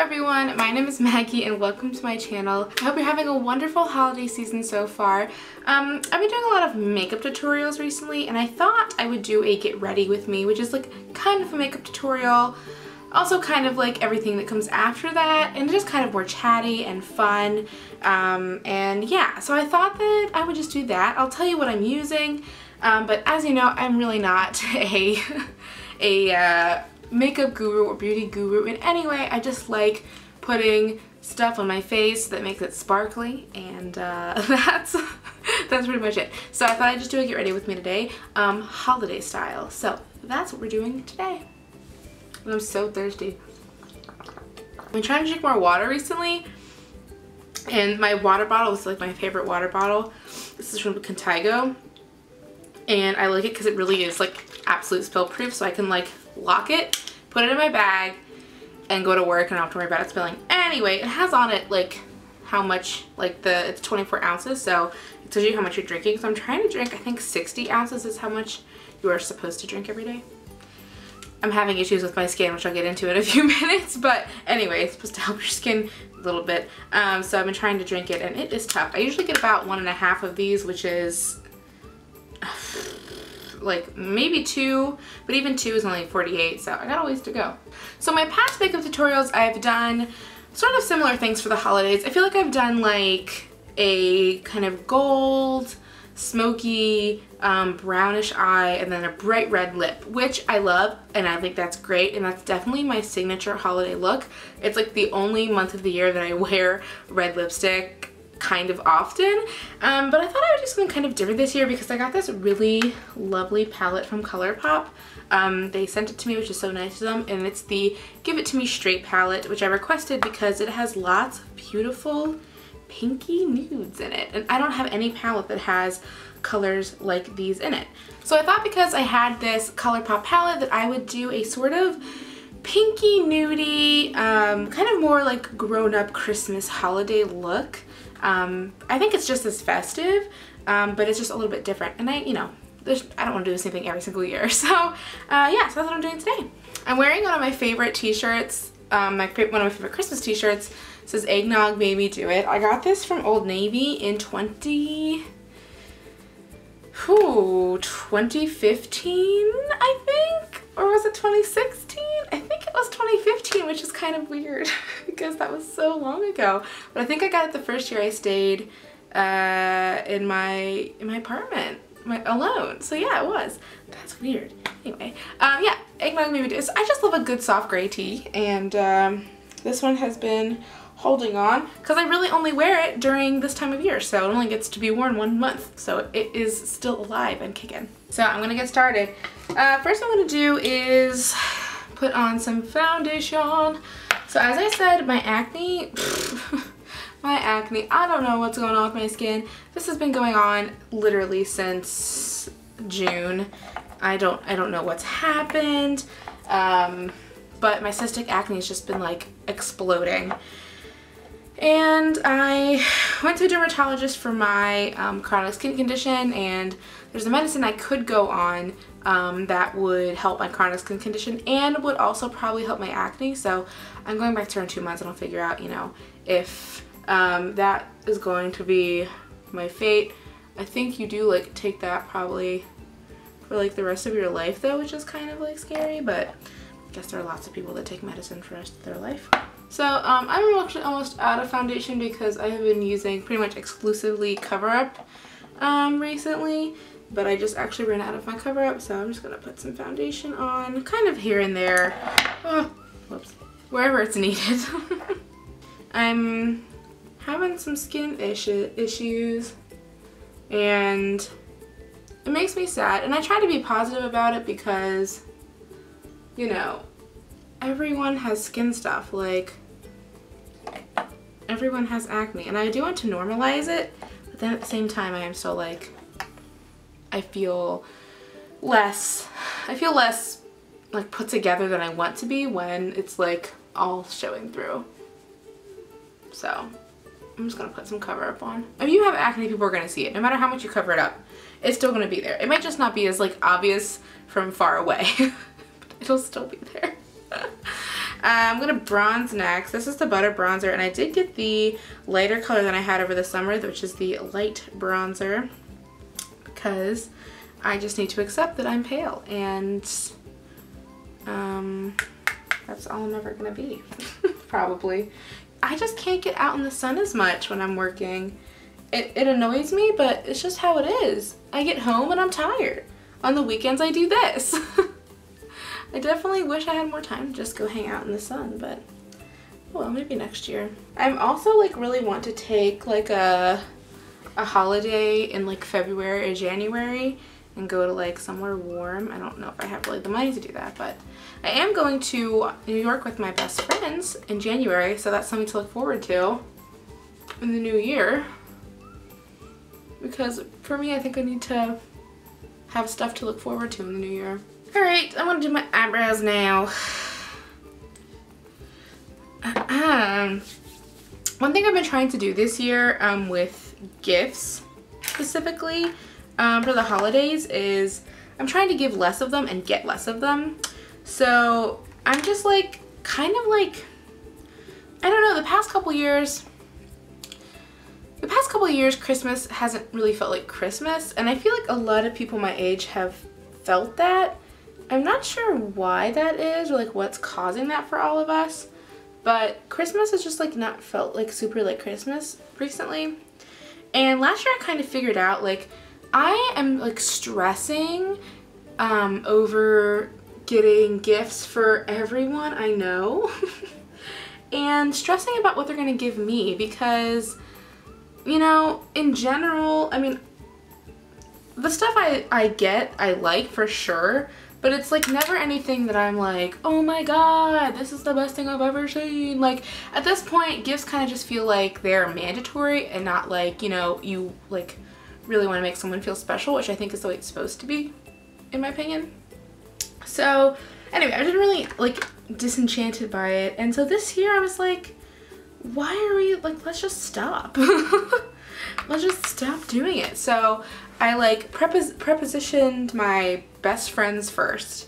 everyone, my name is Maggie and welcome to my channel. I hope you're having a wonderful holiday season so far. I've been doing a lot of makeup tutorials recently and I thought I would do a get ready with me, which is like kind of a makeup tutorial, also kind of like everything that comes after that, and just kind of more chatty and fun. And yeah, so I thought that I would just do that. I'll tell you what I'm using, but as you know, I'm really not a makeup guru or beauty guru in any way. I just like putting stuff on my face that makes it sparkly, and that's pretty much it. So I thought I'd just do a get ready with me today, holiday style. So that's what we're doing today. And I'm so thirsty. I've been trying to drink more water recently, and my water bottle is like my favorite water bottle. This is from Contigo, and I like it because it really is like absolute spill proof, so I can like lock it, put it in my bag, and go to work and I don't have to worry about it spilling. Anyway, it has on it like how much, like it's 24 ounces, so it tells you how much you're drinking. So I'm trying to drink, I think 60 ounces is how much you are supposed to drink every day. I'm having issues with my skin, which I'll get into in a few minutes, but anyway, it's supposed to help your skin a little bit. So I've been trying to drink it and it is tough. I usually get about 1.5 of these, which is like maybe 2, but even 2 is only 48, so I got a ways to go. So my past makeup tutorials, I've done sort of similar things for the holidays. I feel like I've done like a kind of gold, smoky, brownish eye, and then a bright red lip, which I love, and I think that's great, and that's definitely my signature holiday look. It's like the only month of the year that I wear red lipstick kind of often, but I thought I would do something kind of different this year because I got this really lovely palette from ColourPop. They sent it to me, which is so nice of them, and it's the Give It To Me Straight palette, which I requested because it has lots of beautiful pinky nudes in it, and I don't have any palette that has colors like these in it. So I thought because I had this ColourPop palette that I would do a sort of pinky nudie, kind of more like grown-up Christmas holiday look. I think it's just as festive, but it's just a little bit different, and I don't want to do the same thing every single year. So yeah, so that's what I'm doing today. I'm wearing one of my favorite t-shirts, one of my favorite Christmas t-shirts. It says Eggnog Made Me Do It. I got this from Old Navy in 2015, I think, or was it 2016? I think it was 2015, which is kind of weird because that was so long ago. But I think I got it the first year I stayed in my apartment alone. So yeah, it was. That's weird. Anyway, yeah, Eggnog Made Me Do It. I just love a good soft gray tea, and this one has been holding on because I really only wear it during this time of year, so it only gets to be worn 1 month, so it is still alive and kicking. So I'm gonna get started. First I'm gonna do is put on some foundation. So as I said, my acne, I don't know what's going on with my skin. This has been going on literally since June. I don't know what's happened, but my cystic acne has just been like exploding. And I went to a dermatologist for my chronic skin condition, and there's a medicine I could go on that would help my chronic skin condition and would also probably help my acne. So I'm going back to her in 2 months and I'll figure out, you know, if that is going to be my fate. I think you do like take that probably for like the rest of your life though, which is kind of like scary, but I guess there are lots of people that take medicine for the rest of their life. So I'm actually almost out of foundation because I have been using pretty much exclusively cover-up recently, but I just actually ran out of my cover-up, so I'm just going to put some foundation on kind of here and there, whoops, wherever it's needed. I'm having some skin issues, and it makes me sad, and I try to be positive about it because, you know, everyone has skin stuff, like everyone has acne, and I do want to normalize it, but then at the same time I am so like, I feel less like put together than I want to be when it's like all showing through. So I'm just gonna put some cover up on. If you have acne, people are gonna see it. No matter how much you cover it up, it's still gonna be there. It might just not be as like obvious from far away, but it'll still be there. I'm gonna bronze next. This is the Butter Bronzer, and I did get the lighter color than I had over the summer, which is the light bronzer, because I just need to accept that I'm pale, and that's all I'm ever gonna be, probably. I just can't get out in the sun as much when I'm working. It annoys me, but it's just how it is. I get home and I'm tired. On the weekends I do this. I definitely wish I had more time to just go hang out in the sun, but well, maybe next year. I'm also like really want to take like a holiday in like February or January and go to like somewhere warm. I don't know if I have really the money to do that, but I am going to New York with my best friends in January, so that's something to look forward to in the new year. Because for me, I think I need to have stuff to look forward to in the new year. All right, I want to do my eyebrows now. One thing I've been trying to do this year with gifts specifically for the holidays is I'm trying to give less of them and get less of them. So I'm just like, kind of like, I don't know, the past couple years Christmas hasn't really felt like Christmas, and I feel like a lot of people my age have felt that. I'm not sure why that is or like what's causing that for all of us, but Christmas has just like not felt like super like Christmas recently. And last year I kind of figured out like I am like stressing over getting gifts for everyone I know and stressing about what they're gonna give me, because you know, in general, I mean, the stuff I get, I like for sure, but it's like never anything that I'm like, oh my god, this is the best thing I've ever seen. Like, at this point, gifts kind of just feel like they're mandatory and not like, you know, you like really want to make someone feel special, which I think is the way it's supposed to be, in my opinion. So, anyway, I've been really like disenchanted by it, and so this year I was like, why are we like, let's just stop. Let's just stop doing it. So I like prepositioned my best friends first,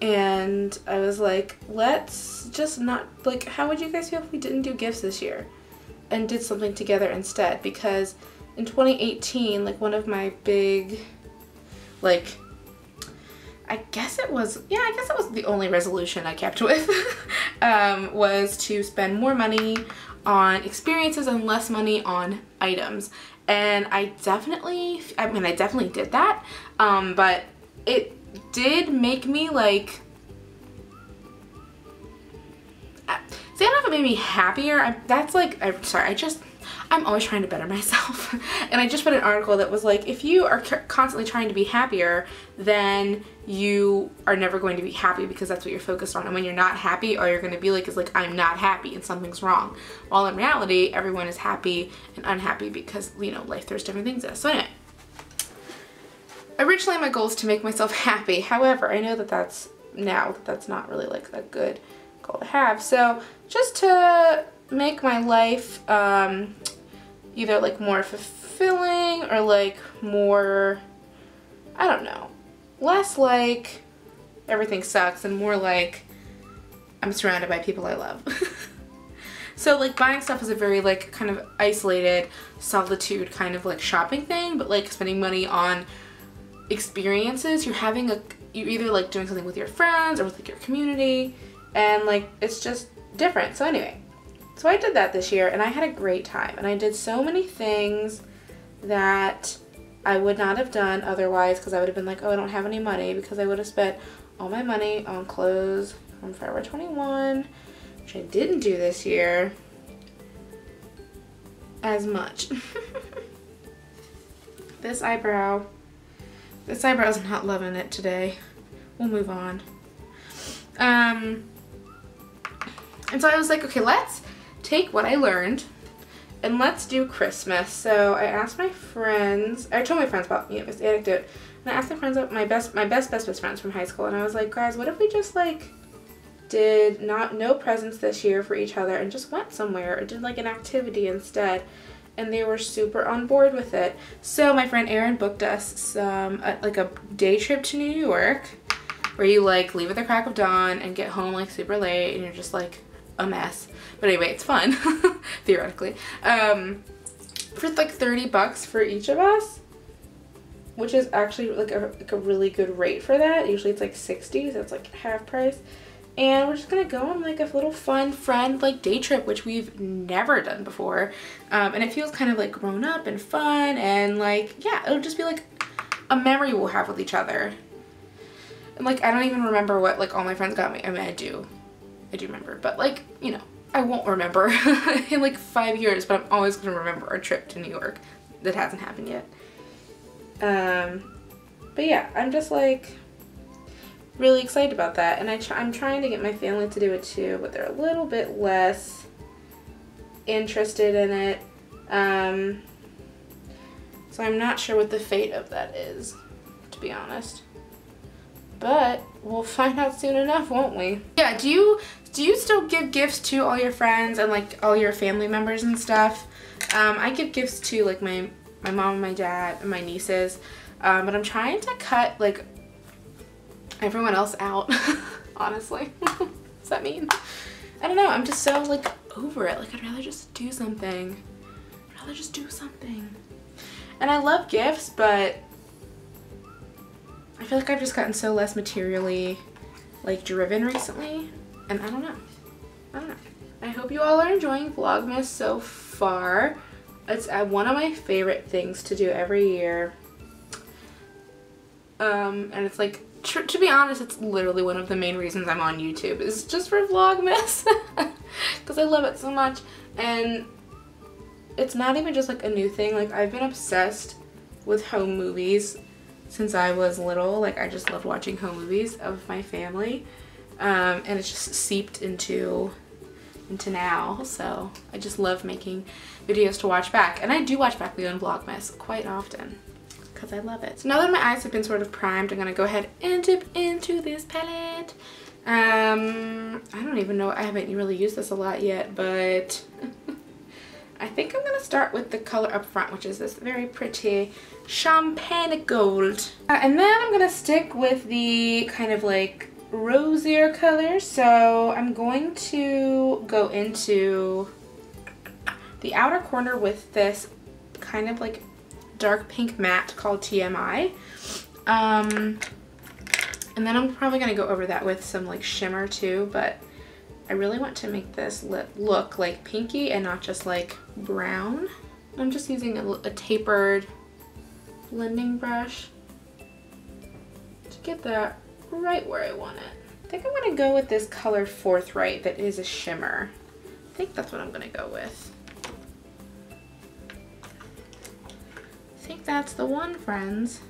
and I was like, let's just not, like, how would you guys feel if we didn't do gifts this year and did something together instead? Because in 2018, like one of my big, like, I guess it was the only resolution I kept with, was to spend more money on experiences and less money on items. And I definitely did that, but it did make me like, see, I don't know if it made me happier. I'm always trying to better myself. And I just read an article that was like, if you are constantly trying to be happier, then you are never going to be happy, because that's what you're focused on. And when you're not happy, all you're going to be like is like, I'm not happy and something's wrong. While in reality, everyone is happy and unhappy because, you know, life throws different things at us. So anyway, originally my goal is to make myself happy. However, I know that that's not really like a good goal to have. So just to make my life either like more fulfilling or like more, I don't know, less like everything sucks and more like I'm surrounded by people I love. So like buying stuff is a very like kind of isolated solitude kind of like shopping thing, but like spending money on experiences, you're either like doing something with your friends or with like your community, and like it's just different. So anyway, so I did that this year and I had a great time, and I did so many things that I would not have done otherwise, because I would have been like, oh, I don't have any money, because I would have spent all my money on clothes from Forever 21, which I didn't do this year as much. This eyebrow's not loving it today. We'll move on. And so I was like, okay, let's take what I learned and let's do Christmas. So I asked my friends, I told my friends about, you know, this anecdote, and I asked my friends about my best friends from high school, and I was like, guys, what if we just like did no presents this year for each other and just went somewhere or did like an activity instead? And they were super on board with it. So my friend Erin booked us like a day trip to New York. where you like leave at the crack of dawn and get home like super late and you're just like a mess. But anyway, it's fun, theoretically. For like 30 bucks for each of us, which is actually like a really good rate for that. Usually it's like 60, so it's like half price. And we're just gonna go on like a little fun friend like day trip, which we've never done before. And it feels kind of like grown up and fun, and like, yeah, it'll just be like a memory we'll have with each other. And like, I don't even remember what like all my friends got me. I mean, I do remember, but like, you know, I won't remember in like 5 years, but I'm always gonna remember our trip to New York that hasn't happened yet. But yeah, I'm just like really excited about that, and I'm trying to get my family to do it too, but they're a little bit less interested in it. So I'm not sure what the fate of that is, to be honest. But we'll find out soon enough, won't we? Yeah, do you still give gifts to all your friends and like all your family members and stuff? I give gifts to like my mom and my dad and my nieces, but I'm trying to cut like everyone else out, honestly. Does that mean? I don't know, I'm just so like over it. Like, I'd rather just do something. And I love gifts, but I feel like I've just gotten so less materially like driven recently, and I don't know. I hope you all are enjoying Vlogmas so far. It's one of my favorite things to do every year. And it's like, to be honest, it's literally one of the main reasons I'm on YouTube, is just for Vlogmas. Because I love it so much. And it's not even just like a new thing. Like, I've been obsessed with home movies since I was little. Like, I just loved watching home movies of my family. And it's just seeped into now. So I just love making videos to watch back. And I do watch back my own Vlogmas quite often, because I love it. So now that my eyes have been sort of primed, I'm going to go ahead and dip into this palette. I don't even know, I haven't really used this a lot yet, but I think I'm going to start with the color up front, which is this very pretty champagne gold. And then I'm going to stick with the kind of like rosier color. So I'm going to go into the outer corner with this kind of like dark pink matte called TMI. And then I'm probably going to go over that with some like shimmer too, but I really want to make this lip look like pinky and not just like brown. I'm just using a tapered blending brush to get that right where I want it. I think I'm going to go with this color Forthright that is a shimmer. I think that's what I'm going to go with. I think that's the one, friends.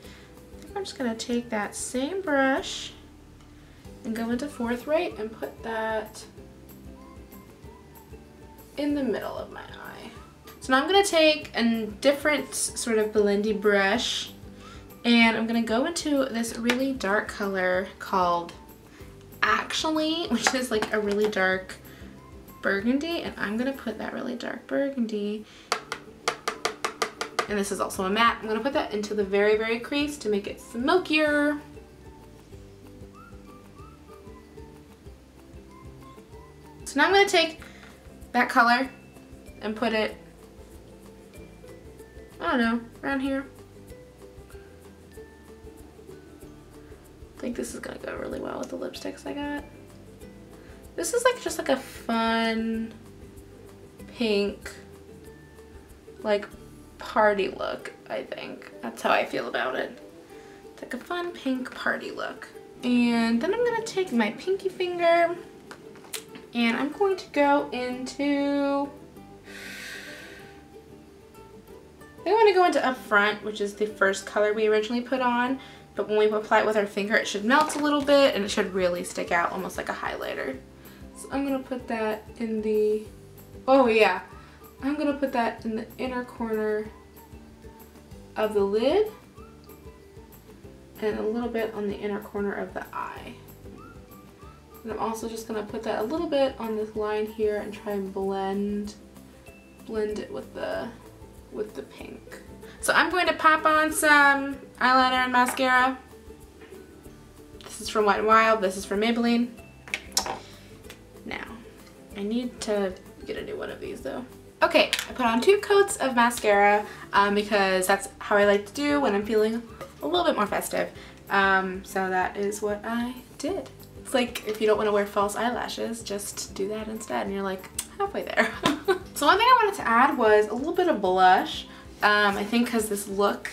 I think I'm just going to take that same brush and go into Forthright and put that in the middle of my eye. So now I'm going to take a different sort of blendy brush, and I'm going to go into this really dark color called Actually, which is like a really dark burgundy, and I'm going to put that really dark burgundy, and this is also a matte, I'm going to put that into the very, very crease to make it smokier. So now I'm going to take that color and put it, I don't know, around here. I think this is going to go really well with the lipsticks I got. This is like just like a fun pink, like party look, I think. That's how I feel about it. It's like a fun pink party look. And then I'm going to take my pinky finger and I'm going to go into, I want to go into Up Front, which is the first color we originally put on, but when we apply it with our finger, it should melt a little bit and it should really stick out almost like a highlighter. So I'm going to put that in the, oh yeah, I'm going to put that in the inner corner of the lid and a little bit on the inner corner of the eye. And I'm also just going to put that a little bit on this line here and try and blend it with the pink. So I'm going to pop on some eyeliner and mascara. This is from Wet n Wild. This is from Maybelline. Now, I need to get a new one of these though. Okay, I put on 2 coats of mascara because that's how I like to do when I'm feeling a little bit more festive. So that is what I did. It's like if you don't want to wear false eyelashes, just do that instead and you're like halfway there. So one thing I wanted to add was a little bit of blush. I think because this look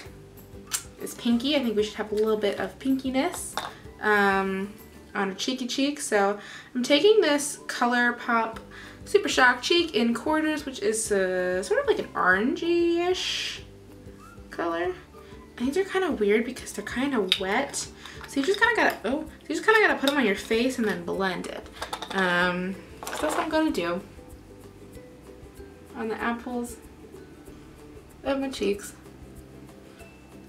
is pinky, I think we should have a little bit of pinkiness on a cheeky cheek. So I'm taking this ColourPop Super Shock Cheek in Quarters, which is sort of like an orangey-ish color. And these are kind of weird because they're kind of wet. So you just kind of gotta, put them on your face and then blend it. So that's what I'm gonna do on the apples of my cheeks.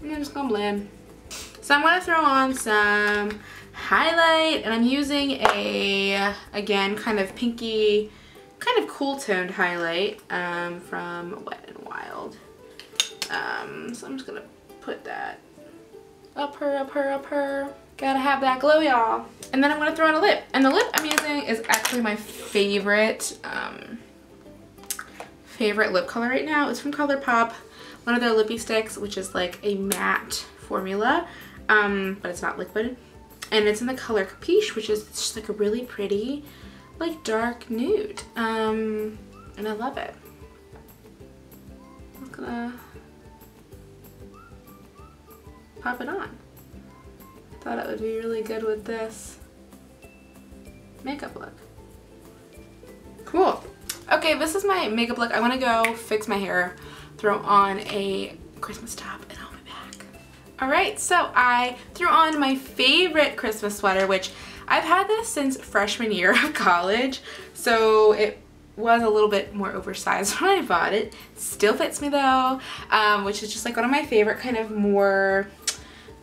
And I'm just gonna blend. So I'm gonna throw on some highlight, and I'm using a, again, kind of pinky, kind of cool toned highlight from Wet n Wild. So I'm just gonna put that up her. Gotta have that glow, y'all. And then I'm gonna throw on a lip. And the lip I'm using is actually my favorite lip color right now. It's from ColourPop, one of their lippy sticks, which is like a matte formula, but it's not liquid. And it's in the color Capiche, which is just like a really pretty, like dark nude. And I love it. I'm gonna pop it on. Thought it would be really good with this makeup look. Cool. Okay, this is my makeup look. I want to go fix my hair, throw on a Christmas top, and I'll be back. Alright, so I threw on my favorite Christmas sweater, which I've had this since freshman year of college, so it was a little bit more oversized when I bought it. Still fits me though, which is just like one of my favorite kind of more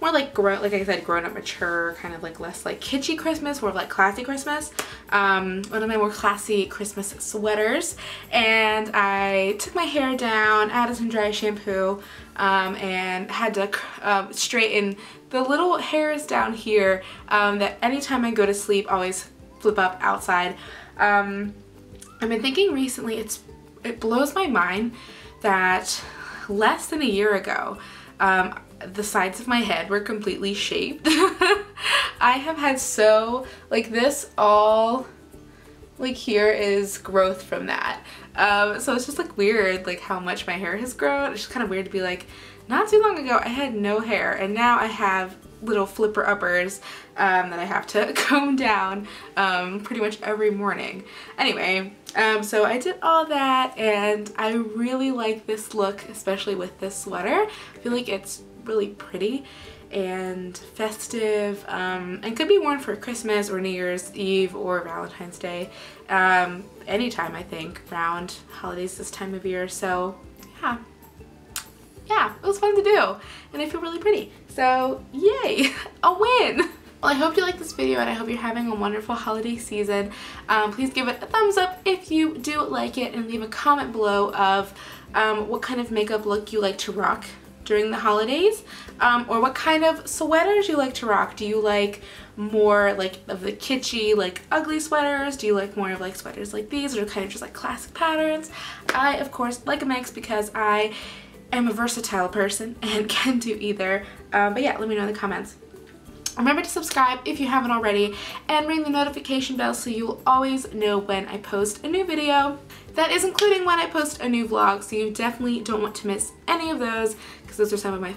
like like I said, grown up, mature, kind of like less like kitschy Christmas, more like classy Christmas. One of my more classy Christmas sweaters. And I took my hair down, added some dry shampoo, and had to straighten the little hairs down here that anytime I go to sleep always flip up outside. I've been thinking recently, it blows my mind that less than a year ago, the sides of my head were completely shaved. I have had like this all, like here is growth from that. So it's just like weird like how much my hair has grown. It's just kind of weird to be like, not too long ago I had no hair and now I have little flipper uppers that I have to comb down pretty much every morning. Anyway, so I did all that and I really like this look, especially with this sweater. I feel like it's really pretty and festive and could be worn for Christmas or New Year's Eve or Valentine's Day, anytime I think around holidays this time of year. So yeah, it was fun to do and I feel really pretty, so yay, a win. Well, I hope you liked this video and I hope you're having a wonderful holiday season. Please give it a thumbs up if you do like it and leave a comment below of what kind of makeup look you like to rock during the holidays, or what kind of sweaters you like to rock. Do you like more like of the kitschy, like ugly sweaters? Do you like more of like sweaters like these, or kind of just like classic patterns? I of course like a mix because I am a versatile person and can do either. But yeah, let me know in the comments. Remember to subscribe if you haven't already and ring the notification bell so you will always know when I post a new video. That is including when I post a new vlog, so you definitely don't want to miss any of those because those are some of my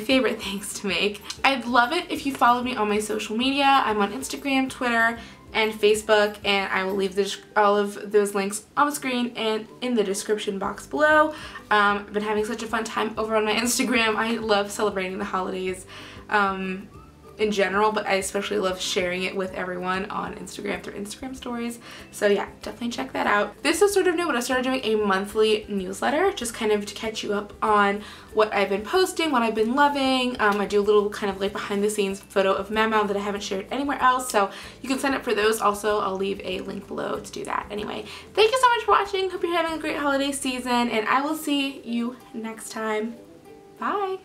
favorite things to make. I'd love it if you followed me on my social media. I'm on Instagram, Twitter, and Facebook, and I will leave all of those links on the screen and in the description box below. I've been having such a fun time over on my Instagram. I love celebrating the holidays in general, but I especially love sharing it with everyone on Instagram through Instagram stories. So yeah, definitely check that out. This is sort of new, but I started doing a monthly newsletter just kind of to catch you up on what I've been posting, what I've been loving. I do a little kind of like behind the scenes photo of Memo that I haven't shared anywhere else, so you can sign up for those. Also, I'll leave a link below to do that. Anyway, thank you so much for watching. Hope you're having a great holiday season, and I will see you next time. Bye!